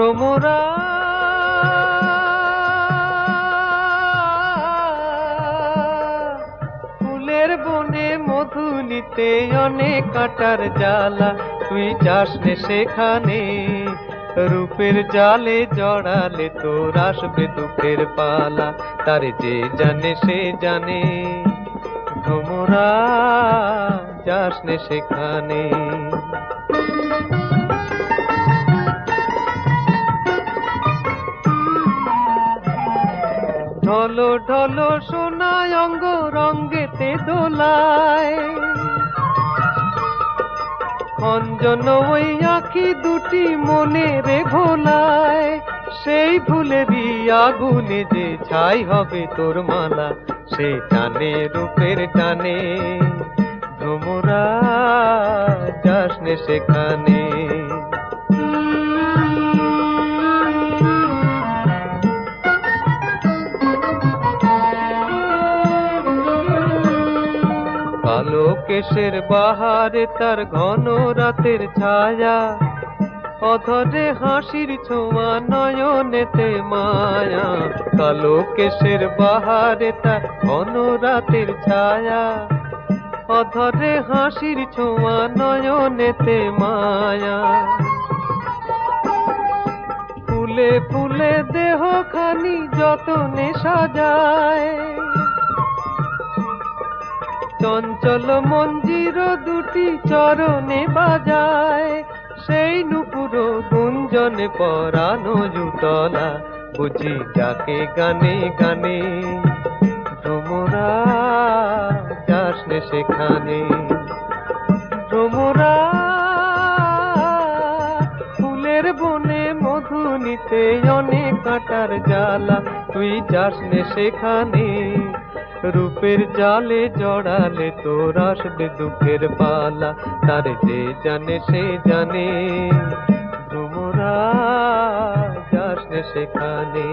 ভ্রমরা ফুলের বনে মধু নিতে অনেক কাটার জ্বালা, তুই যাস নে সেখানে। রূপের জালে জড়ালে তোর আসবে দুঃখের পালা, তার যে জানে সে জানে। ভ্রমরা যাস নে সেখানে। ঢলো ঢলো সোনায় অঙ্গ রঙ্গেতে দোলায়, অঞ্জন ওই আঁখি দুটি মনে রে ভোলায়। সেই ফুলেরই আগুনে যে ছাই হবে তোর মালা, সে টানে রূপের টানে। ভ্রমরা যাস নে সেখানে। কালো কেশের বাহারে তার ঘন রাতের ছায়া, অধরে হাসির ছোঁয়া নয়নেতে মায়া। কালো কেশের বাহারে তার ঘন রাতের ছায়া, অধরে হাসির ছোঁয়া নয়নেতে মায়া। ফুলে ফুলে দেহ খানি যতনে সাজায়, চঞ্চল মঞ্জির দুটি চরণে বাজায়। সেই নুপুর গুঞ্জনে পরানো জুতলা, বুঝি ডাকে গানে গানে। ভ্রমরা যাস নে সেখানে। ভ্রমরা ফুলের বনে মধু নিতে অনেক কাটার জ্বালা, তুই যাস নে সেখানে। রূপের জালে জড়ালে তোর আসবে দুঃখের পালা, তার যে জানে সে জানে। ভ্রমরা যাস নে সেখানে।